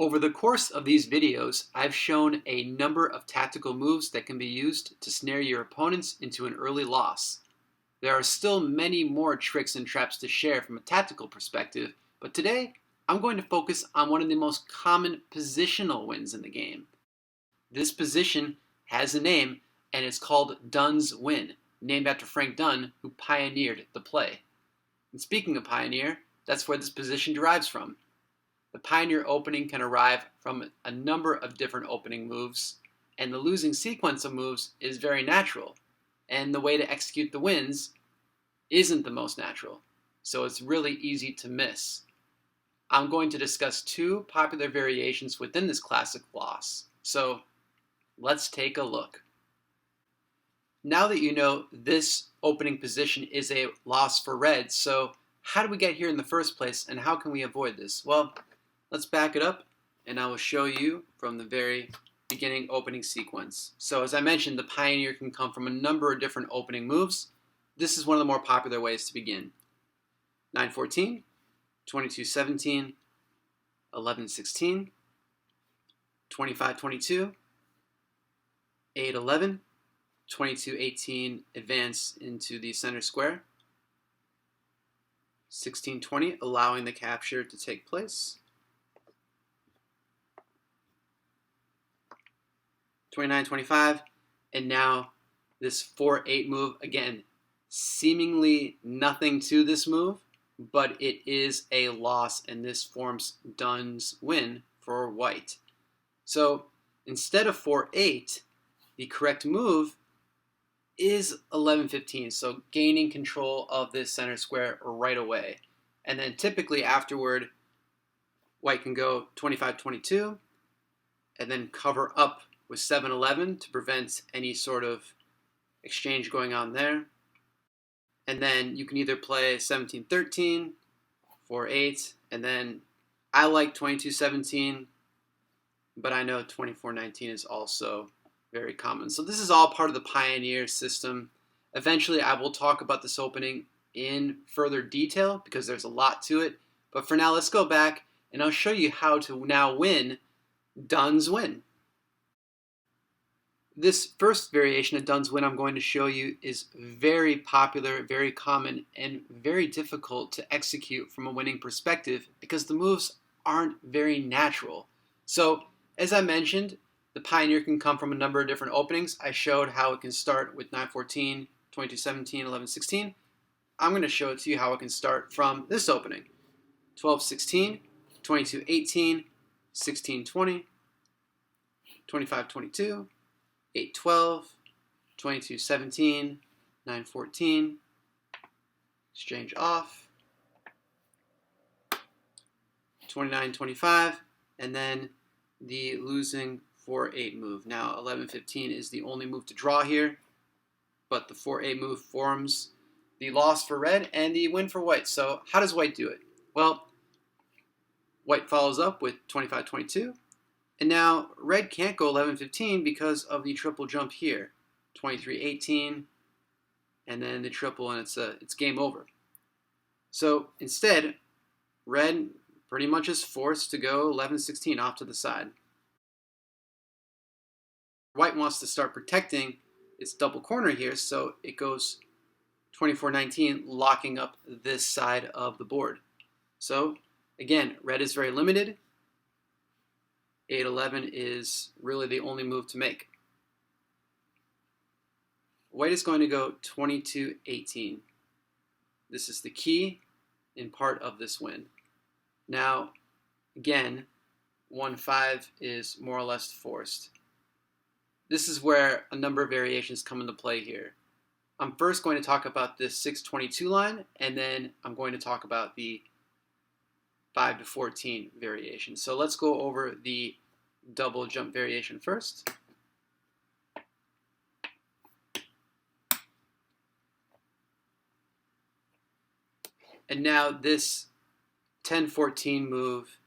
Over the course of these videos, I've shown a number of tactical moves that can be used to snare your opponents into an early loss. There are still many more tricks and traps to share from a tactical perspective, but today I'm going to focus on one of the most common positional wins in the game. This position has a name, and it's called Dunne's win, named after Frank Dunne, who pioneered the play. And speaking of pioneer, that's where this position derives from. The pioneer opening can arrive from a number of different opening moves, and the losing sequence of moves is very natural, and the way to execute the wins isn't the most natural, so it's really easy to miss. I'm going to discuss two popular variations within this classic loss, so let's take a look. Now that you know this opening position is a loss for red, so how did we get here in the first place, and how can we avoid this? Well, let's back it up, and I will show you from the very beginning opening sequence. So as I mentioned, the pioneer can come from a number of different opening moves. This is one of the more popular ways to begin. 9-14, 22-17, 11-16, 25-22, 8-11, 22-18, advance into the center square, 16-20, allowing the capture to take place, 29-25, and now this 4-8 move. Again, seemingly nothing to this move, but it is a loss, and this forms Dunne's win for white. So instead of 4-8, the correct move is 11-15, so gaining control of this center square right away. And then typically afterward, white can go 25-22, and then cover up with 7-11 to prevent any sort of exchange going on there. And then you can either play 17-13, 4-8, and then I like 22-17, but I know 24-19 is also very common. So this is all part of the pioneer system. Eventually I will talk about this opening in further detail because there's a lot to it. But for now, let's go back and I'll show you how to now win Dunne's win. This first variation of Dunne's win I'm going to show you is very popular, very common, and very difficult to execute from a winning perspective because the moves aren't very natural. So, as I mentioned, the pioneer can come from a number of different openings. I showed how it can start with 9-14, 22-17, 11-16. I'm going to show it to you how it can start from this opening. 12-16, 22-18, 16-20, 25-22, 8-12, 22-17, 9-14, exchange off, 29-25, and then the losing 4-8 move. Now 11-15 is the only move to draw here, but the 4-8 move forms the loss for red and the win for white. So how does white do it? Well, white follows up with 25-22. And now red can't go 11-15 because of the triple jump here. 23-18, and then the triple, and it's game over. So instead, red pretty much is forced to go 11-16 off to the side. White wants to start protecting its double corner here, so it goes 24-19, locking up this side of the board. So again, red is very limited. 8-11 is really the only move to make. White is going to go 22-18. This is the key in part of this win. Now, again, 1-5 is more or less forced. This is where a number of variations come into play here. I'm first going to talk about this 6-22 line, and then I'm going to talk about the 5-14 variation. So let's go over the double jump variation first. And now this 10-14 move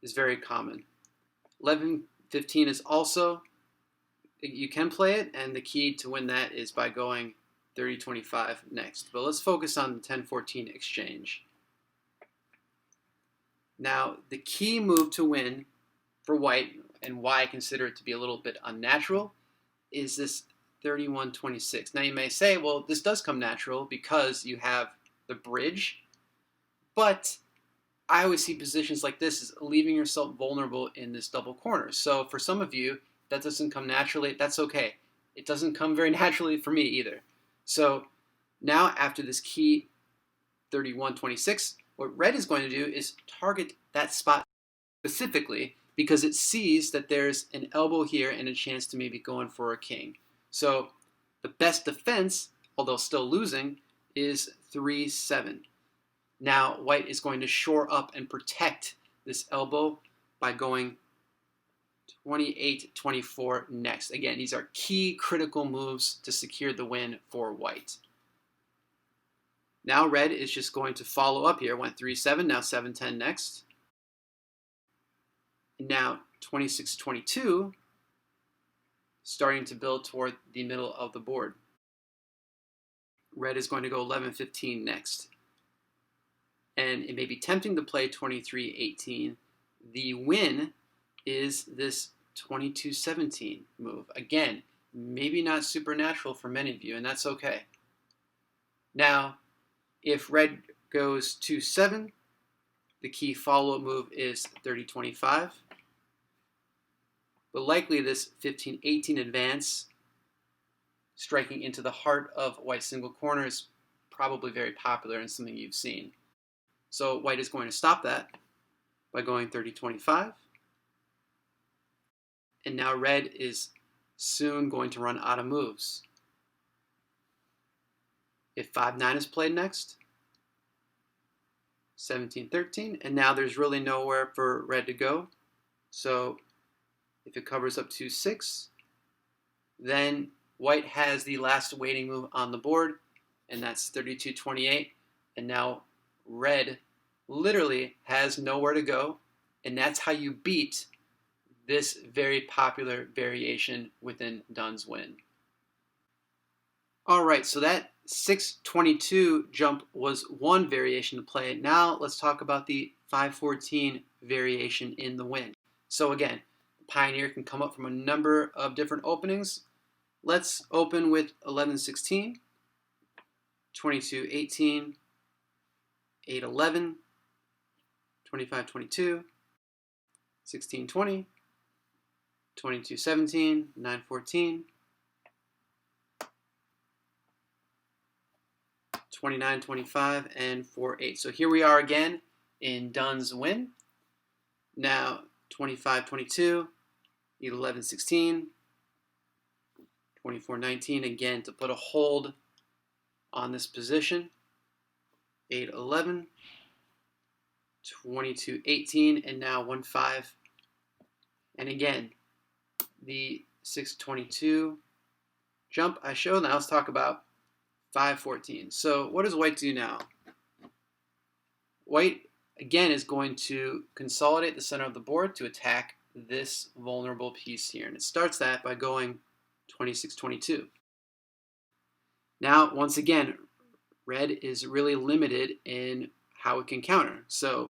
is very common. 11-15 is also, you can play it, and the key to win that is by going 30-25 next. But let's focus on the 10-14 exchange. Now, the key move to win for white, and why I consider it to be a little bit unnatural, is this 31-26. Now, you may say, well, this does come natural because you have the bridge, but I always see positions like this as leaving yourself vulnerable in this double corner. So for some of you, that doesn't come naturally. That's okay. It doesn't come very naturally for me either. So now after this key 31-26, what red is going to do is target that spot specifically because it sees that there's an elbow here and a chance to maybe go in for a king. So the best defense, although still losing, is 3-7. Now white is going to shore up and protect this elbow by going 28-24 next. Again, these are key critical moves to secure the win for white. Now red is just going to follow up here. Went 3-7, now 7-10 next. And now 26-22, starting to build toward the middle of the board. Red is going to go 11-15 next. And it may be tempting to play 23-18. The win is this 22-17 move. Again, maybe not supernatural for many of you, and that's okay. Now, if red goes 2-7, the key follow-up move is 30-25. But likely this 15-18 advance, striking into the heart of white's single corner, is probably very popular and something you've seen. So white is going to stop that by going 30-25. And now red is soon going to run out of moves. If 5-9 is played next, 17-13, and now there's really nowhere for red to go. So if it covers up 2-6, then white has the last waiting move on the board, and that's 32-28. And now red literally has nowhere to go, and that's how you beat this very popular variation within Dunne's win. All right, so that 6-22 jump was one variation to play. Now let's talk about the 5-14 variation in the win. So again, the pioneer can come up from a number of different openings. Let's open with 11-16, 22-18, 8-11, 25-22, 16-20, 22-17, 9-14, 29-25, and 4-8. So here we are again in Dunne's win. Now 25-22, 11-16, 24-19, again to put a hold on this position. 8-11, 22-18, and now 1-5. And again, the 6-22 jump I showed. Now let's talk about 5-14. So what does white do now? White, again, is going to consolidate the center of the board to attack this vulnerable piece here. And it starts that by going 26-22. Now, once again, red is really limited in how it can counter. So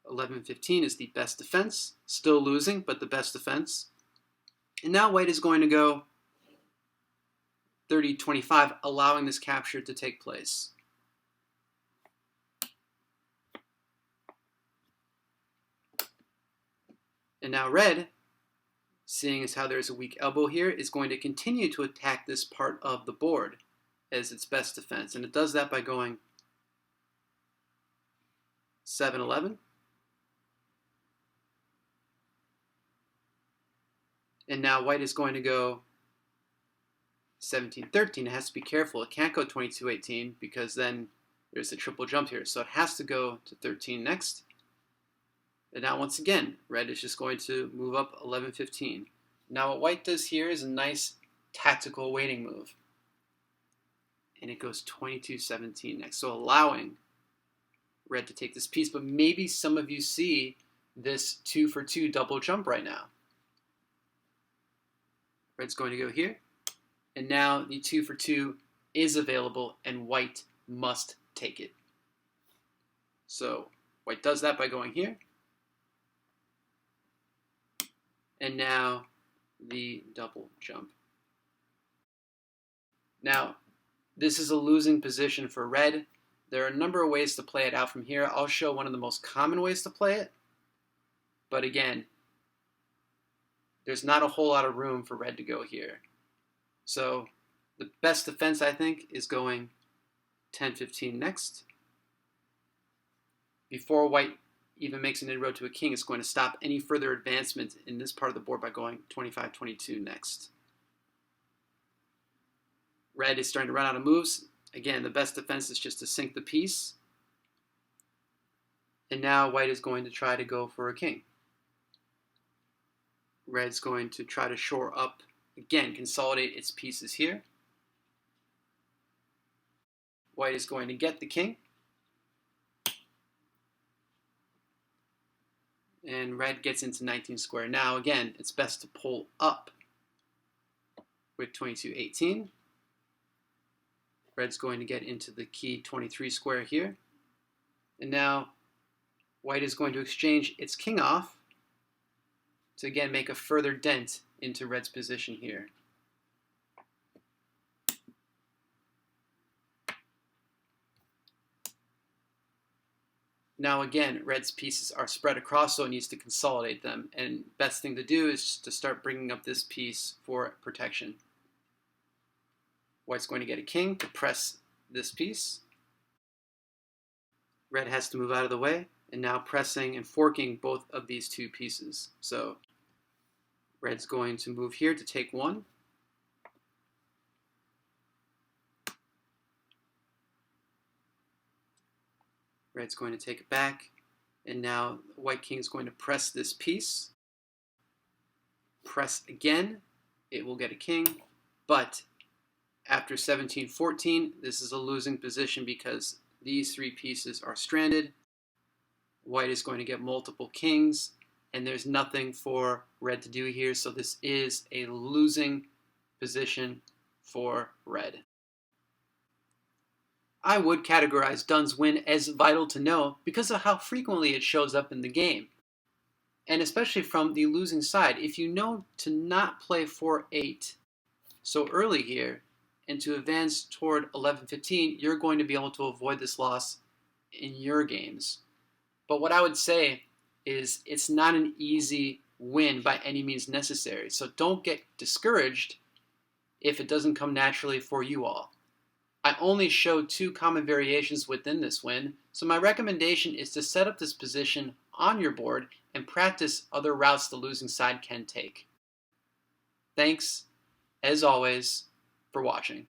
11-15 is the best defense, still losing, but the best defense. And now white is going to go 30-25, allowing this capture to take place. And now red, seeing as how there's a weak elbow here, is going to continue to attack this part of the board as its best defense. And it does that by going 7-11. And now white is going to go 17-13. It has to be careful. It can't go 22-18 because then there's a triple jump here. So it has to go to 13 next. And now once again, red is just going to move up 11-15. Now what white does here is a nice tactical waiting move. And it goes 22-17 next. So allowing red to take this piece. But maybe some of you see this 2-for-2 double jump right now. Red's going to go here. And now the 2-for-2 is available and white must take it. So white does that by going here. and now the double jump. Now, this is a losing position for red. There are a number of ways to play it out from here. I'll show one of the most common ways to play it. But again, there's not a whole lot of room for red to go here. So the best defense, I think, is going 10-15 next. Before white even makes an inroad to a king, it's going to stop any further advancement in this part of the board by going 25-22 next. Red is starting to run out of moves. Again, the best defense is just to sink the piece. And now white is going to try to go for a king. Red's going to try to shore up, again, consolidate its pieces here. White is going to get the king. And red gets into 19 square. Now, again, it's best to pull up with 22-18. Red's going to get into the key 23 square here. And now white is going to exchange its king off to again make a further dent into red's position here. Now again, red's pieces are spread across, so it needs to consolidate them. And best thing to do is just to start bringing up this piece for protection. White's going to get a king to press this piece. Red has to move out of the way, and now pressing and forking both of these two pieces. So red's going to move here to take one. Red's going to take it back, and now white king is going to press this piece. Press again, it will get a king, but after 17-14, this is a losing position because these three pieces are stranded. White is going to get multiple kings, and there's nothing for red to do here, so this is a losing position for red. I would categorize Dunne's win as vital to know because of how frequently it shows up in the game. And especially from the losing side, if you know to not play 4-8 so early here, and to advance toward 11-15, you're going to be able to avoid this loss in your games. But what I would say is it's not an easy win by any means necessary. So don't get discouraged if it doesn't come naturally for you all. I only showed two common variations within this win, so my recommendation is to set up this position on your board and practice other routes the losing side can take. Thanks, as always, for watching.